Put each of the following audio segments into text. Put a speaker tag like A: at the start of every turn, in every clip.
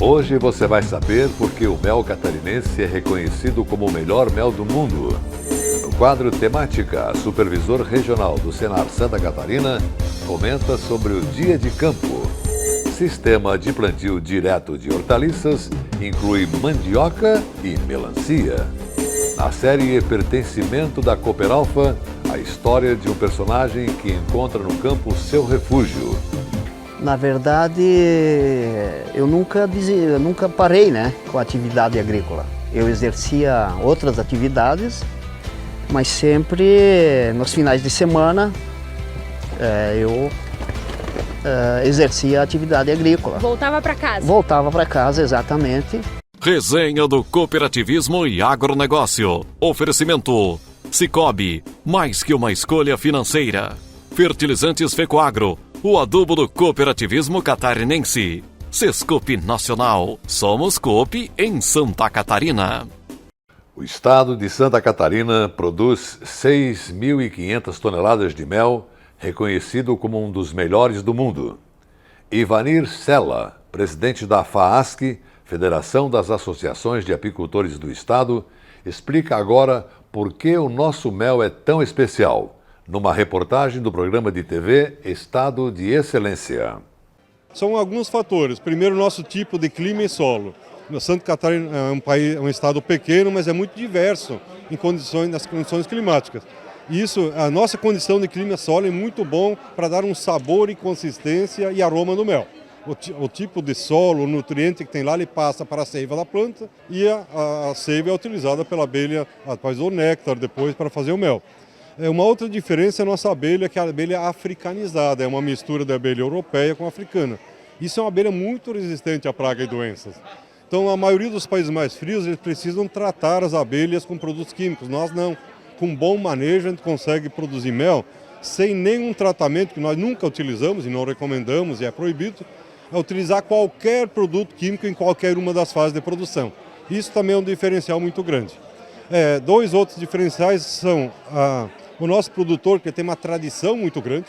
A: Hoje você vai saber por que o mel catarinense é reconhecido como o melhor mel do mundo. No quadro Temática, a supervisor regional do Senar Santa Catarina comenta sobre o dia de campo. Sistema de plantio direto de hortaliças inclui mandioca e melancia. Na série Pertencimento da Cooperalfa, a história de um personagem que encontra no campo seu refúgio.
B: Na verdade, eu nunca parei, com a atividade agrícola. Eu exercia outras atividades, mas sempre nos finais de semana eu exercia a atividade agrícola.
C: Voltava para casa?
B: Voltava para casa, exatamente.
D: Resenha do Cooperativismo e Agronegócio. Oferecimento: Sicoob, mais que uma escolha financeira. Fertilizantes Fecoagro, o adubo do cooperativismo catarinense. Sescope Nacional, somos Coop em Santa Catarina.
A: O estado de Santa Catarina produz 6.500 toneladas de mel, reconhecido como um dos melhores do mundo. Ivanir Sela, presidente da FAASC, Federação das Associações de Apicultores do Estado, explica agora por que o nosso mel é tão especial, numa reportagem do programa de TV Estado de Excelência.
E: São alguns fatores. Primeiro, nosso tipo de clima e solo. Santa Catarina é um estado pequeno, mas é muito diverso nas condições climáticas. Isso, a nossa condição de clima e solo é muito bom para dar um sabor e consistência e aroma no mel. O tipo de solo, o nutriente que tem lá, ele passa para a seiva da planta e a seiva é utilizada pela abelha, após o néctar, depois para fazer o mel. Uma outra diferença é a nossa abelha, que é a abelha africanizada, é uma mistura da abelha europeia com a africana. Isso é uma abelha muito resistente à praga e doenças. Então, a maioria dos países mais frios, eles precisam tratar as abelhas com produtos químicos. Nós não. Com bom manejo, a gente consegue produzir mel sem nenhum tratamento, que nós nunca utilizamos e não recomendamos e é proibido, é utilizar qualquer produto químico em qualquer uma das fases de produção. Isso também é um diferencial muito grande. Dois outros diferenciais são o nosso produtor, que tem uma tradição muito grande.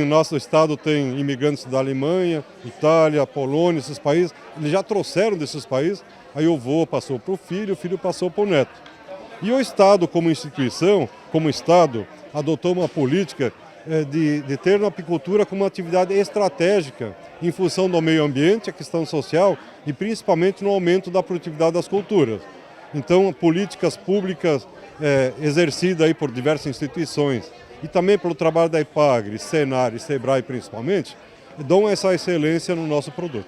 E: Nosso estado tem imigrantes da Alemanha, Itália, Polônia, esses países. Eles já trouxeram desses países, aí o avô passou para o filho passou para o neto. E o Estado, como instituição, como Estado, adotou uma política de ter a apicultura como uma atividade estratégica em função do meio ambiente, a questão social e principalmente no aumento da produtividade das culturas. Então, políticas públicas exercidas aí por diversas instituições e também pelo trabalho da IPAGRE, Senar e Sebrae principalmente, dão essa excelência no nosso produto.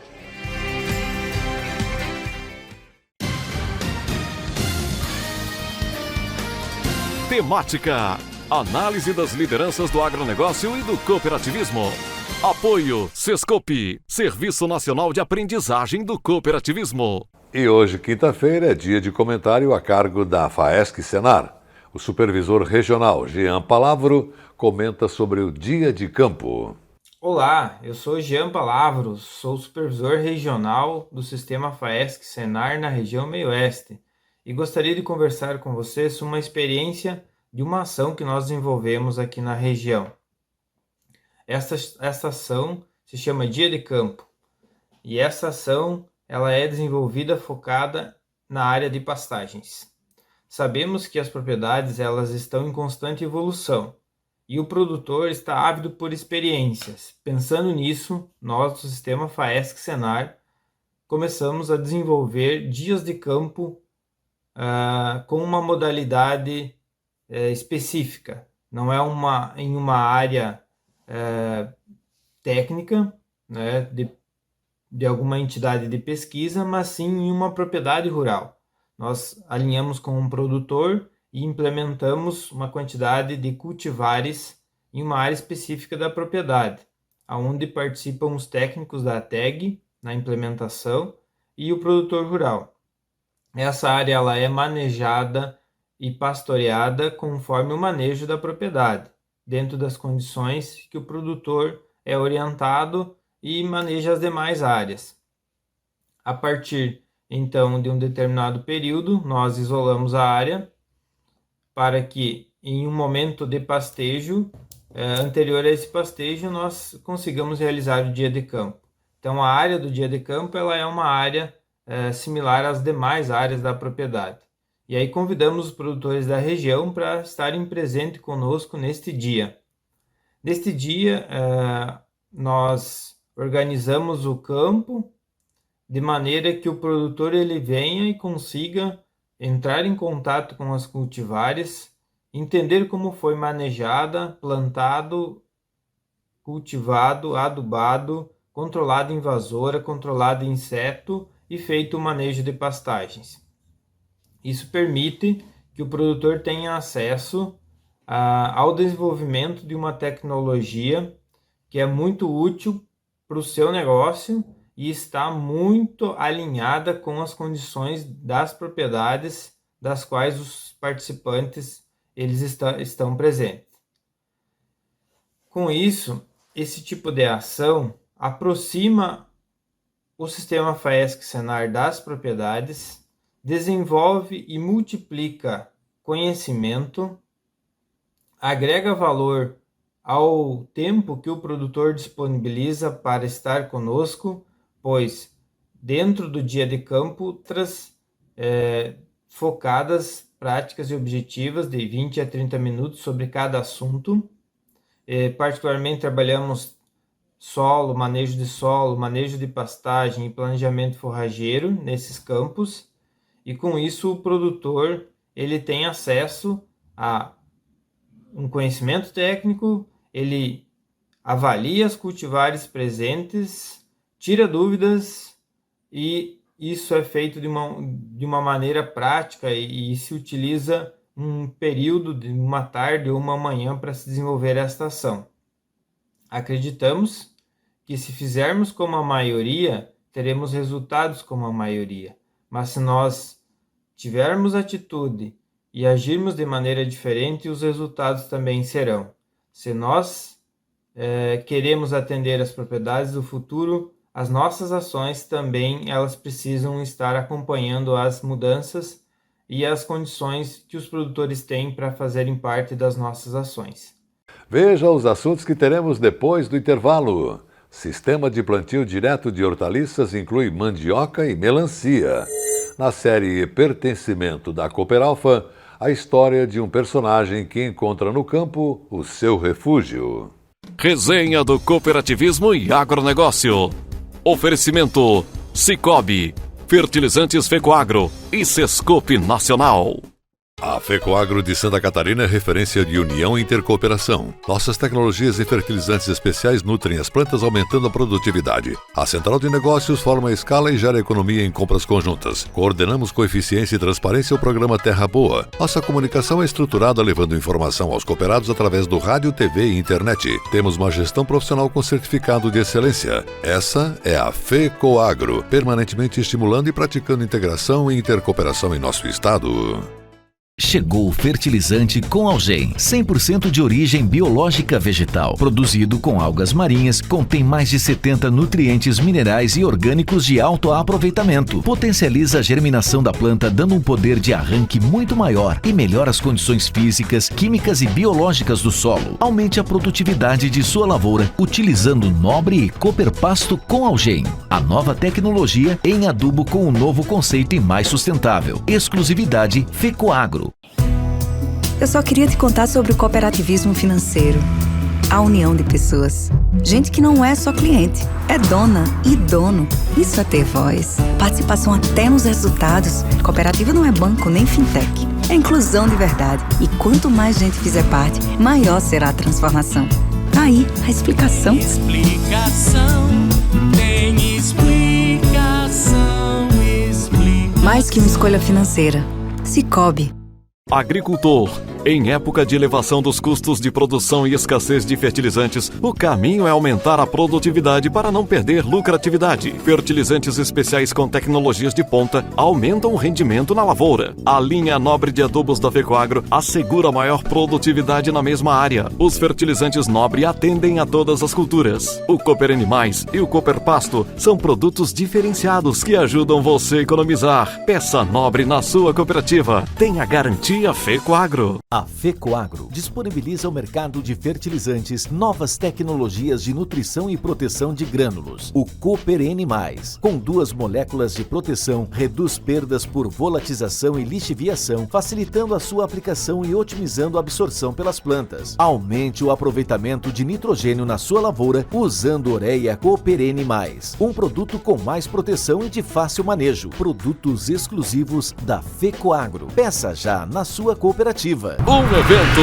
D: Temática: análise das lideranças do agronegócio e do cooperativismo. Apoio Sescope, Serviço Nacional de Aprendizagem do Cooperativismo.
A: E hoje, quinta-feira, é dia de comentário a cargo da FAESC Senar. O supervisor regional, Jean Palavro, comenta sobre o dia de campo.
F: Olá, eu sou Jean Palavro, sou supervisor regional do sistema FAESC Senar na região Meio-Oeste e gostaria de conversar com vocês sobre uma experiência de uma ação que nós desenvolvemos aqui na região. Essa ação se chama Dia de Campo e essa ação ela é desenvolvida focada na área de pastagens. Sabemos que as propriedades elas estão em constante evolução e o produtor está ávido por experiências. Pensando nisso, nós do sistema FAESC Senar começamos a desenvolver dias de campo com uma modalidade específica. Não é em uma área técnica, de alguma entidade de pesquisa, mas sim em uma propriedade rural. Nós alinhamos com um produtor e implementamos uma quantidade de cultivares em uma área específica da propriedade, onde participam os técnicos da TEG na implementação e o produtor rural. Essa área ela é manejada e pastoreada conforme o manejo da propriedade, dentro das condições que o produtor é orientado e maneja as demais áreas. A partir, então, de um determinado período, nós isolamos a área para que, em um momento de pastejo, anterior a esse pastejo, nós consigamos realizar o dia de campo. Então, a área do dia de campo ela é uma área similar às demais áreas da propriedade. E aí convidamos os produtores da região para estarem presentes conosco neste dia. Neste dia, nós organizamos o campo de maneira que o produtor ele venha e consiga entrar em contato com as cultivares, entender como foi manejada, plantado, cultivado, adubado, controlado invasora, controlado inseto e feito o manejo de pastagens. Isso permite que o produtor tenha acesso ao desenvolvimento de uma tecnologia que é muito útil para o seu negócio e está muito alinhada com as condições das propriedades das quais os participantes eles estão presentes. Com isso, esse tipo de ação aproxima o sistema FAESC-Senar das propriedades, desenvolve e multiplica conhecimento, agrega valor ao tempo que o produtor disponibiliza para estar conosco, pois dentro do dia de campo, outras focadas, práticas e objetivas de 20 a 30 minutos sobre cada assunto. Particularmente trabalhamos solo, manejo de pastagem e planejamento forrageiro nesses campos, e com isso o produtor ele tem acesso a um conhecimento técnico, ele avalia as cultivares presentes, tira dúvidas, e isso é feito de uma maneira prática e se utiliza um período de uma tarde ou uma manhã para se desenvolver esta ação. Acreditamos que se fizermos como a maioria, teremos resultados como a maioria, mas se nós tivermos atitude e agirmos de maneira diferente, os resultados também serão. Se nós queremos atender as propriedades do futuro, as nossas ações também elas precisam estar acompanhando as mudanças e as condições que os produtores têm para fazerem parte das nossas ações.
A: Veja os assuntos que teremos depois do intervalo. Sistema de plantio direto de hortaliças inclui mandioca e melancia. Na série Pertencimento da Cooperalfa, a história de um personagem que encontra no campo o seu refúgio.
D: Resenha do Cooperativismo e Agronegócio. Oferecimento Cicobi, Fertilizantes Fecoagro e Sescope Nacional.
A: A Fecoagro de Santa Catarina é referência de união e intercooperação. Nossas tecnologias e fertilizantes especiais nutrem as plantas, aumentando a produtividade. A Central de Negócios forma a escala e gera economia em compras conjuntas. Coordenamos com eficiência e transparência o programa Terra Boa. Nossa comunicação é estruturada levando informação aos cooperados através do rádio, TV e internet. Temos uma gestão profissional com certificado de excelência. Essa é a Fecoagro, permanentemente estimulando e praticando integração e intercooperação em nosso estado.
C: Chegou o fertilizante com Algem, 100% de origem biológica vegetal, produzido com algas marinhas, contém mais de 70 nutrientes minerais e orgânicos de alto aproveitamento. Potencializa a germinação da planta, dando um poder de arranque muito maior e melhora as condições físicas, químicas e biológicas do solo. Aumente a produtividade de sua lavoura, utilizando Nobre e Cooper Pasto com Algem. A nova tecnologia em adubo com um novo conceito e mais sustentável. Exclusividade Fecoagro.
G: Eu só queria te contar sobre o cooperativismo financeiro. A união de pessoas. Gente que não é só cliente, é dona e dono. Isso é ter voz. Participação até nos resultados. Cooperativa não é banco nem fintech. É inclusão de verdade. E quanto mais gente fizer parte, maior será a transformação. Aí, a explicação.
H: Tem explicação.
G: Mais que uma escolha financeira. Cicobi.
D: Agricultor. Em época de elevação dos custos de produção e escassez de fertilizantes, o caminho é aumentar a produtividade para não perder lucratividade. Fertilizantes especiais com tecnologias de ponta aumentam o rendimento na lavoura. A linha Nobre de adubos da Fecoagro assegura maior produtividade na mesma área. Os fertilizantes Nobre atendem a todas as culturas. O Cooper Animais e o Cooper Pasto são produtos diferenciados que ajudam você a economizar. Peça Nobre na sua cooperativa. Tenha garantia Parceria Fecoagro.
C: A Fecoagro disponibiliza ao mercado de fertilizantes novas tecnologias de nutrição e proteção de grânulos. O Cooper N+, com 2 moléculas de proteção, reduz perdas por volatização e lixiviação, facilitando a sua aplicação e otimizando a absorção pelas plantas. Aumente o aproveitamento de nitrogênio na sua lavoura usando Ureia Cooper N+, um produto com mais proteção e de fácil manejo. Produtos exclusivos da Fecoagro. Peça já na sua cooperativa.
D: Um evento,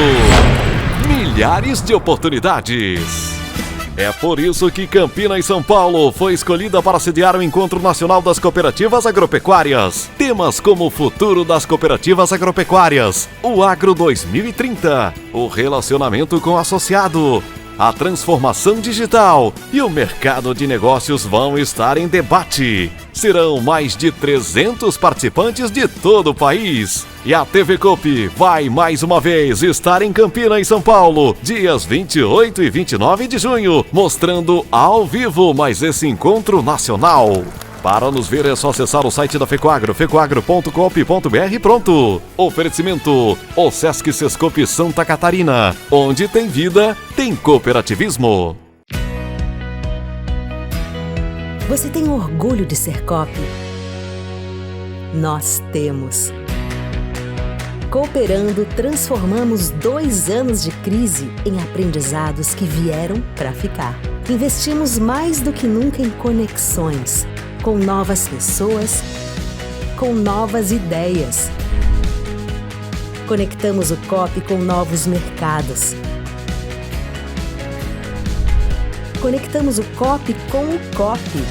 D: milhares de oportunidades. É por isso que Campinas, São Paulo, foi escolhida para sediar o Encontro Nacional das Cooperativas Agropecuárias. Temas como o futuro das cooperativas agropecuárias, o Agro 2030, o relacionamento com o associado, a transformação digital e o mercado de negócios vão estar em debate. Serão mais de 300 participantes de todo o país. E a TV Coop vai mais uma vez estar em Campinas, São Paulo, dias 28 e 29 de junho, mostrando ao vivo mais esse encontro nacional. Para nos ver é só acessar o site da Fecoagro, fecoagro.coop.br e pronto. Oferecimento, o Sesc Sescope Santa Catarina. Onde tem vida, tem cooperativismo.
H: Você tem orgulho de ser Coop? Nós temos. Cooperando, transformamos 2 anos de crise em aprendizados que vieram para ficar. Investimos mais do que nunca em conexões, com novas pessoas, com novas ideias. Conectamos o Coop com novos mercados. Conectamos o Coop com o Coop.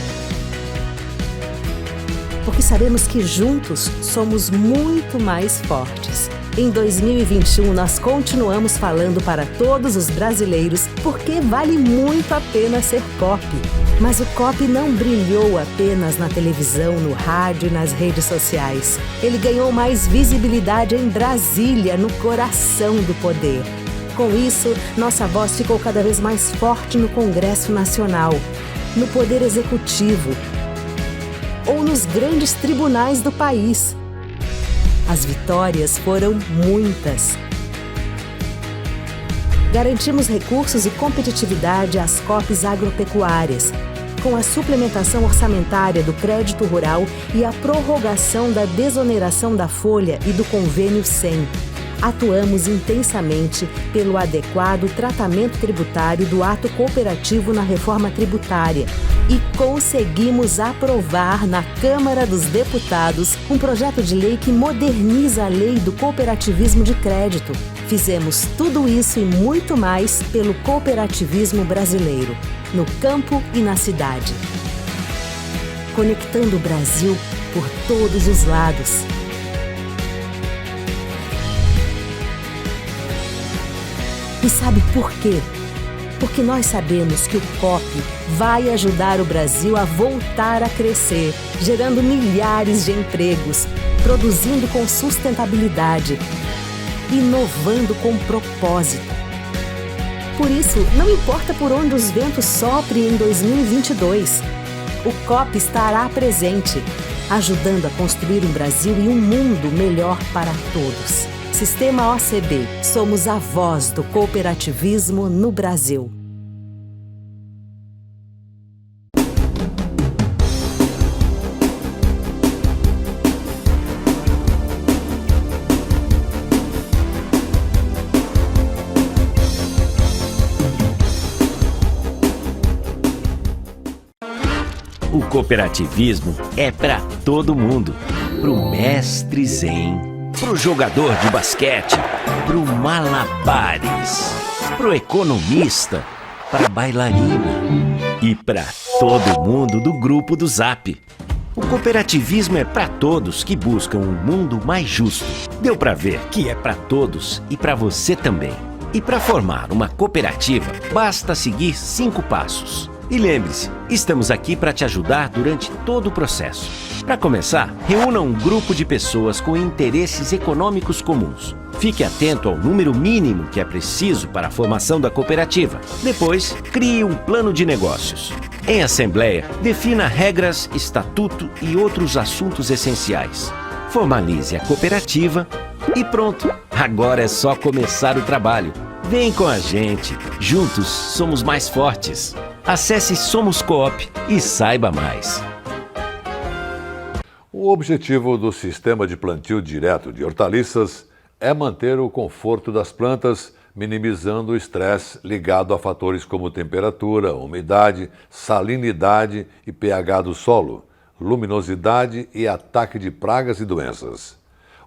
H: Porque sabemos que juntos somos muito mais fortes. Em 2021, nós continuamos falando para todos os brasileiros porque vale muito a pena ser Coop. Mas o Coop não brilhou apenas na televisão, no rádio e nas redes sociais. Ele ganhou mais visibilidade em Brasília, no coração do poder. Com isso, nossa voz ficou cada vez mais forte no Congresso Nacional, no Poder Executivo ou nos grandes tribunais do país. As vitórias foram muitas. Garantimos recursos e competitividade às COPs agropecuárias, com a suplementação orçamentária do crédito rural e a prorrogação da desoneração da folha e do convênio 100. Atuamos intensamente pelo adequado tratamento tributário do ato cooperativo na reforma tributária e conseguimos aprovar na Câmara dos Deputados um projeto de lei que moderniza a lei do cooperativismo de crédito. Fizemos tudo isso e muito mais pelo cooperativismo brasileiro, no campo e na cidade. Conectando o Brasil por todos os lados. E sabe por quê? Porque nós sabemos que o Coop vai ajudar o Brasil a voltar a crescer, gerando milhares de empregos, produzindo com sustentabilidade, inovando com propósito. Por isso, não importa por onde os ventos soprem em 2022, o Coop estará presente, ajudando a construir um Brasil e um mundo melhor para todos. Sistema OCB, somos a voz do cooperativismo no Brasil.
I: O cooperativismo é para todo mundo. Pro mestre zen, pro jogador de basquete, pro malabares, pro economista, pra bailarina e pra todo mundo do grupo do Zap. O cooperativismo é para todos que buscam um mundo mais justo. Deu para ver que é para todos e para você também. E para formar uma cooperativa, basta seguir 5 passos. E lembre-se, estamos aqui para te ajudar durante todo o processo. Para começar, reúna um grupo de pessoas com interesses econômicos comuns. Fique atento ao número mínimo que é preciso para a formação da cooperativa. Depois, crie um plano de negócios. Em assembleia, defina regras, estatuto e outros assuntos essenciais. Formalize a cooperativa E pronto, agora é só começar o trabalho. Vem com a gente, juntos somos mais fortes. Acesse Somos Coop e saiba mais.
A: O objetivo do sistema de plantio direto de hortaliças é manter o conforto das plantas, minimizando o estresse ligado a fatores como temperatura, umidade, salinidade e pH do solo, luminosidade e ataque de pragas e doenças.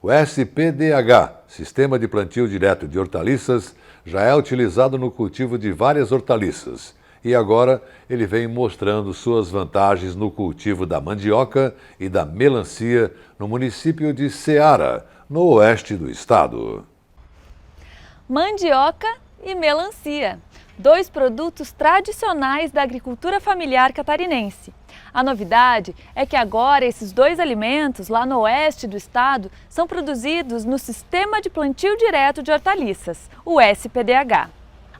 A: O SPDH, Sistema de Plantio Direto de Hortaliças, já é utilizado no cultivo de várias hortaliças e agora ele vem mostrando suas vantagens no cultivo da mandioca e da melancia no município de Ceará, no oeste do estado.
J: Mandioca e melancia, 2 produtos tradicionais da agricultura familiar catarinense. A novidade é que agora esses 2 alimentos, lá no oeste do estado, são produzidos no Sistema de Plantio Direto de Hortaliças, o SPDH.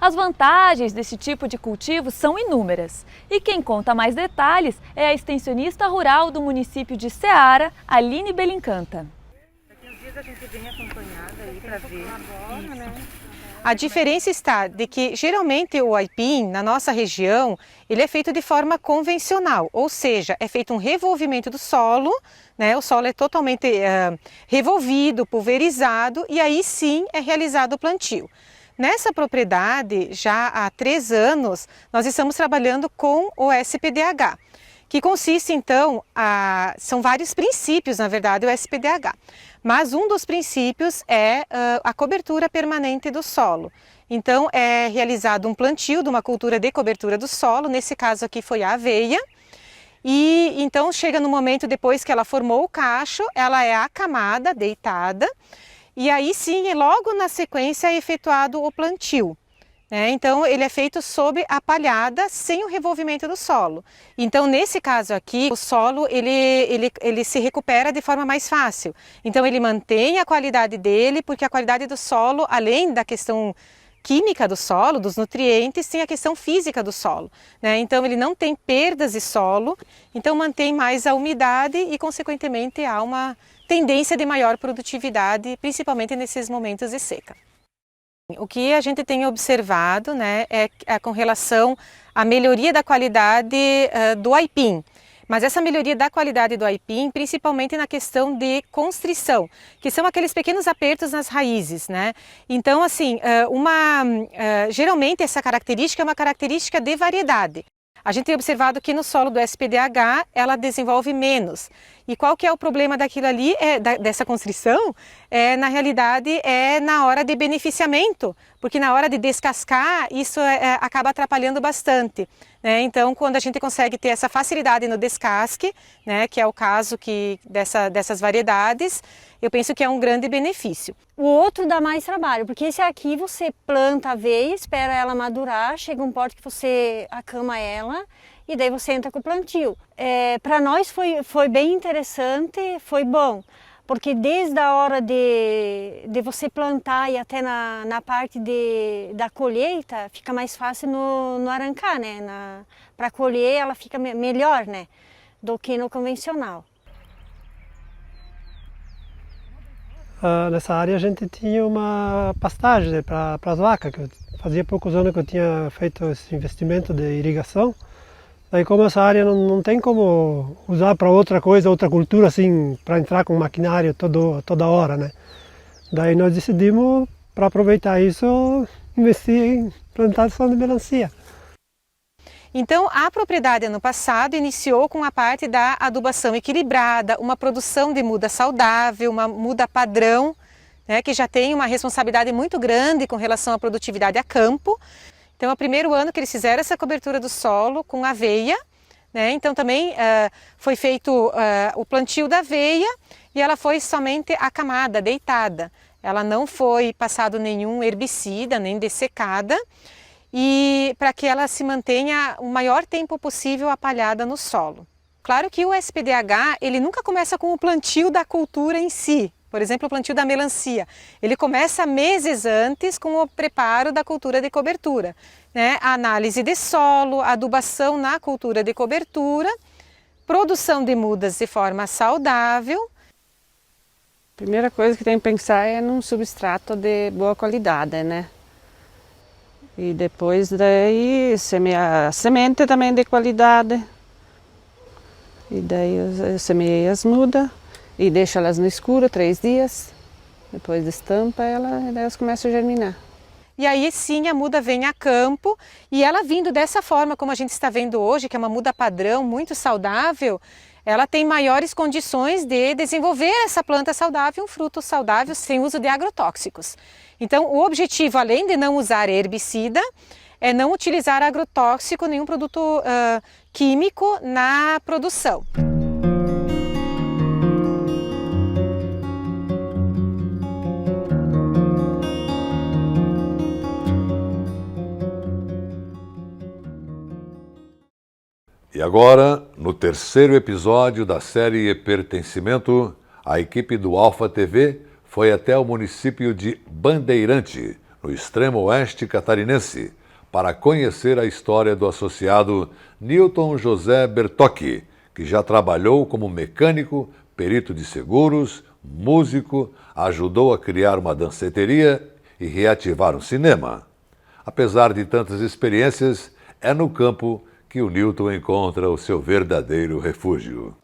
J: As vantagens desse tipo de cultivo são inúmeras. E quem conta mais detalhes é a extensionista rural do município de Ceará, Aline Belincanta.
K: A gente vem acompanhada aí para ver.
L: A diferença está de que geralmente o aipim na nossa região ele é feito de forma convencional, ou seja, é feito um revolvimento do solo, né? O solo é totalmente revolvido, pulverizado e aí sim é realizado o plantio. Nessa propriedade, já há 3 anos, nós estamos trabalhando com o SPDH, que consiste então, são vários princípios na verdade o SPDH. Mas um dos princípios é a cobertura permanente do solo. Então é realizado um plantio de uma cultura de cobertura do solo, nesse caso aqui foi a aveia. E então chega no momento depois que ela formou o cacho, ela é acamada, deitada. E aí sim, logo na sequência é efetuado o plantio. Então ele é feito sob a palhada, sem o revolvimento do solo. Então nesse caso aqui, o solo ele se recupera de forma mais fácil. Então ele mantém a qualidade dele, porque a qualidade do solo, além da questão química do solo, dos nutrientes, tem a questão física do solo. Então ele não tem perdas de solo, então mantém mais a umidade e consequentemente há uma tendência de maior produtividade, principalmente nesses momentos de seca. O que a gente tem observado é com relação à melhoria da qualidade do aipim. Mas essa melhoria da qualidade do aipim, principalmente na questão de constrição, que são aqueles pequenos apertos nas raízes. Então, assim, geralmente essa característica é uma característica de variedade. A gente tem observado que no solo do SPDH ela desenvolve menos. E qual que é o problema daquilo ali, dessa constrição? Na realidade é na hora de beneficiamento, porque na hora de descascar isso acaba atrapalhando bastante. Então quando a gente consegue ter essa facilidade no descasque, que é o caso dessas variedades, eu penso que é um grande benefício.
M: O outro dá mais trabalho, porque esse aqui você planta a aveia, espera ela madurar, chega um ponto que você acama ela e daí você entra com o plantio. Para nós foi bem interessante, foi bom, porque desde a hora de você plantar e até na parte da colheita fica mais fácil no arrancar, para colher ela fica melhor, do que no convencional.
N: Nessa área a gente tinha uma pastagem para as vacas, que fazia poucos anos que eu tinha feito esse investimento de irrigação. Daí como essa área não tem como usar para outra coisa, outra cultura assim, para entrar com maquinário toda hora, Daí nós decidimos, para aproveitar isso, investir em plantação de melancia.
L: Então, a propriedade ano passado iniciou com a parte da adubação equilibrada, uma produção de muda saudável, uma muda padrão, que já tem uma responsabilidade muito grande com relação à produtividade a campo. Então, é o primeiro ano que eles fizeram essa cobertura do solo com aveia, Então também foi feito o plantio da aveia e ela foi somente acamada, deitada. Ela não foi passado nenhum herbicida, nem dessecada, e para que ela se mantenha o maior tempo possível apalhada no solo. Claro que o SPDH ele nunca começa com o plantio da cultura em si, por exemplo o plantio da melancia. Ele começa meses antes com o preparo da cultura de cobertura, a análise de solo, adubação na cultura de cobertura, produção de mudas de forma saudável.
O: Primeira coisa que tem que pensar é num substrato de boa qualidade, né? E depois daí semear a semente também de qualidade. E daí eu semeei as mudas e deixo elas no escuro 3 dias. Depois estampa ela e daí elas começam a germinar.
L: E aí sim a muda vem a campo e ela vindo dessa forma como a gente está vendo hoje, que é uma muda padrão, muito saudável, ela tem maiores condições de desenvolver essa planta saudável, um fruto saudável sem uso de agrotóxicos. Então o objetivo, além de não usar herbicida, é não utilizar agrotóxico, nenhum produto químico na produção.
A: E agora, no terceiro episódio da série Pertencimento, a equipe do Alfa TV foi até o município de Bandeirante, no extremo oeste catarinense, para conhecer a história do associado Nilton José Bertocchi, que já trabalhou como mecânico, perito de seguros, músico, ajudou a criar uma danceteria e reativar um cinema. Apesar de tantas experiências, é no campo que o Nilton encontra o seu verdadeiro refúgio.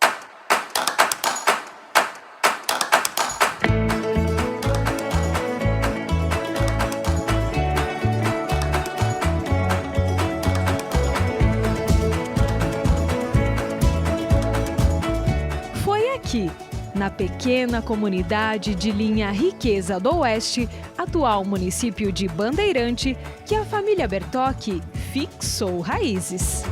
P: Foi aqui, na pequena comunidade de Linha Riqueza do Oeste, atual município de Bandeirante, que a família Bertocchi fixou raízes.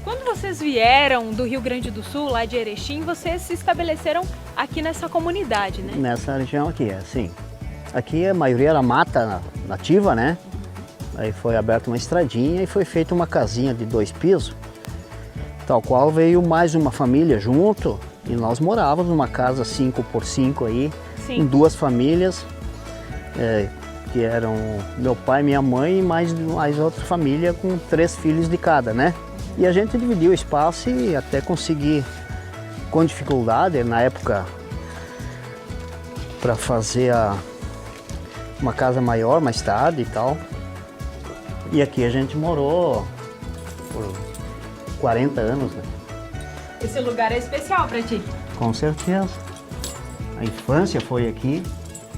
Q: Quando vocês vieram do Rio Grande do Sul, lá de Erechim, vocês se estabeleceram aqui nessa comunidade, né?
B: Nessa região aqui, sim. Aqui a maioria era mata nativa, né? Aí foi aberta uma estradinha e foi feita uma casinha de 2 pisos, tal qual veio mais uma família junto e nós morávamos numa casa 5x5 aí, com 2 famílias, que eram meu pai, minha mãe e mais outra família com 3 filhos de cada, né? E a gente dividiu o espaço e até conseguir, com dificuldade, na época, para fazer uma casa maior mais tarde e tal. E aqui a gente morou por 40 anos, né?
Q: Esse lugar é especial para ti?
B: Com certeza. A infância foi aqui,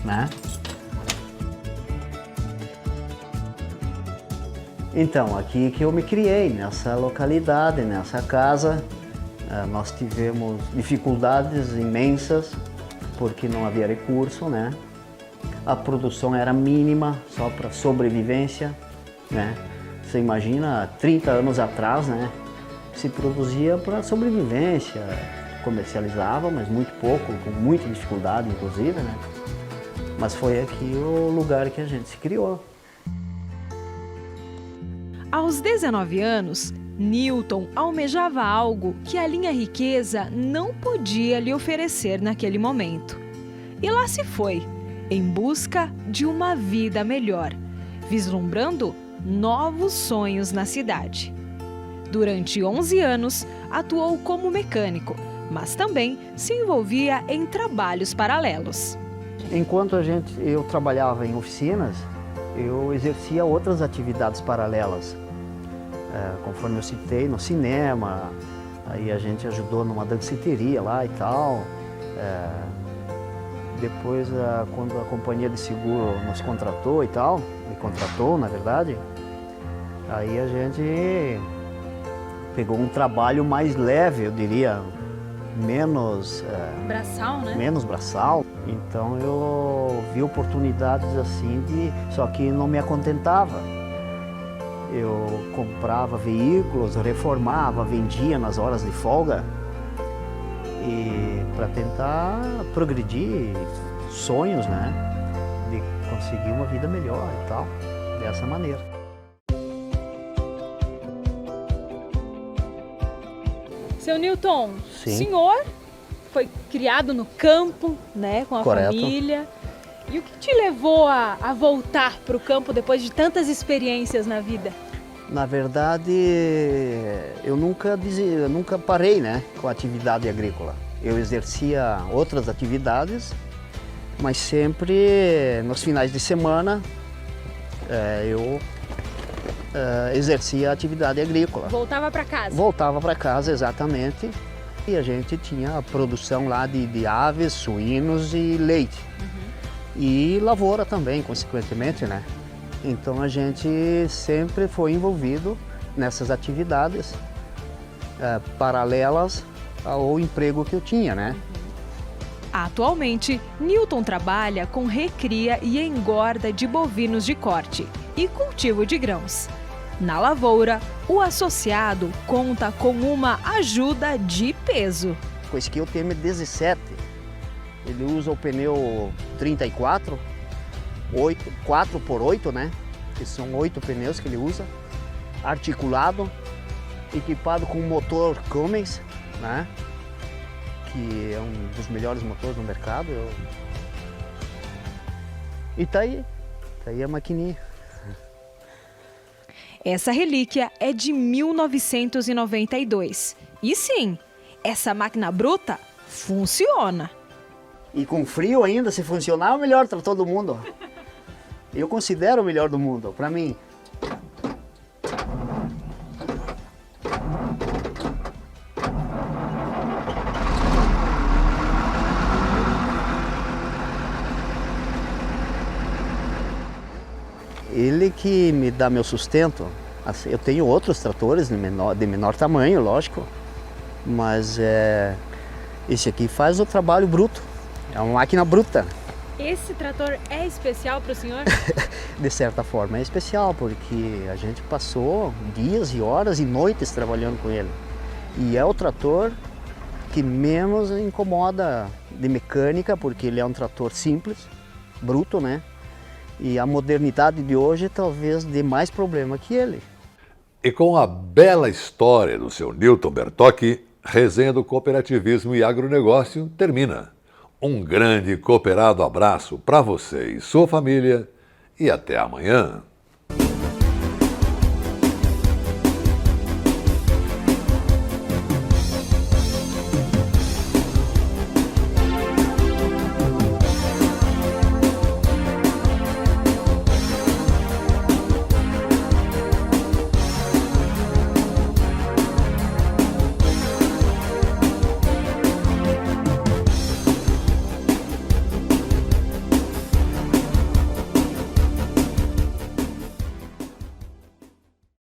B: né? Então, aqui que eu me criei, nessa localidade, nessa casa. Nós tivemos dificuldades imensas, porque não havia recurso, né? A produção era mínima, só para sobrevivência, né? Você imagina, 30 anos atrás, né? Se produzia para sobrevivência, comercializava, mas muito pouco, com muita dificuldade, inclusive, né? Mas foi aqui o lugar que a gente se criou.
P: Aos 19 anos, Nilton almejava algo que a Linha Riqueza não podia lhe oferecer naquele momento. E lá se foi, em busca de uma vida melhor, vislumbrando novos sonhos na cidade. Durante 11 anos, atuou como mecânico, mas também se envolvia em trabalhos paralelos.
B: Enquanto eu trabalhava em oficinas, eu exercia outras atividades paralelas. Conforme eu citei, no cinema, aí a gente ajudou numa danceteria lá e tal. Depois, quando a companhia de seguro nos contratou e tal, me contratou, na verdade, aí a gente pegou um trabalho mais leve, eu diria, menos
Q: braçal, né?
B: Menos braçal. Então eu vi oportunidades assim só que não me acontentava. Eu comprava veículos, reformava, vendia nas horas de folga e para tentar progredir sonhos, né? De conseguir uma vida melhor e tal, dessa maneira.
Q: Seu Nilton,
B: Sim.
Q: O senhor foi criado no campo, né, com a
B: Correto.
Q: família. E o que te levou a voltar para o campo depois de tantas experiências na vida?
B: Na verdade, eu nunca parei, né, com a atividade agrícola. Eu exercia outras atividades, mas sempre nos finais de semana eu exercia a atividade agrícola.
Q: Voltava para casa?
B: Voltava para casa, exatamente. E a gente tinha a produção lá de aves, suínos e leite. E lavoura também, consequentemente, né? Então a gente sempre foi envolvido nessas atividades paralelas ao emprego que eu tinha, né?
P: Atualmente, Newton trabalha com recria e engorda de bovinos de corte e cultivo de grãos. Na lavoura, o associado conta com uma ajuda de peso.
B: Com esse aqui eu tenho 17, ele usa o pneu 34, 4x8, né? Que são 8 pneus que ele usa, articulado, equipado com um motor Cummins, né? Que é um dos melhores motores do mercado. E tá aí a maquininha.
P: Essa relíquia é de 1992. E sim, essa máquina bruta funciona.
B: E com frio ainda, se funcionar, é o melhor para todo mundo. Eu considero o melhor do mundo, para mim. Ele que me dá meu sustento. Eu tenho outros tratores de menor tamanho, lógico, mas esse aqui faz o trabalho bruto. É uma máquina bruta.
Q: Esse trator é especial para o senhor?
B: De certa forma é especial, porque a gente passou dias e horas e noites trabalhando com ele. E é o trator que menos incomoda de mecânica, porque ele é um trator simples, bruto, né? E a modernidade de hoje talvez dê mais problema que ele.
A: E com a bela história do seu Newton Bertocchi, Resenha do Cooperativismo e Agronegócio termina. Um grande e cooperado abraço para você e sua família e até amanhã.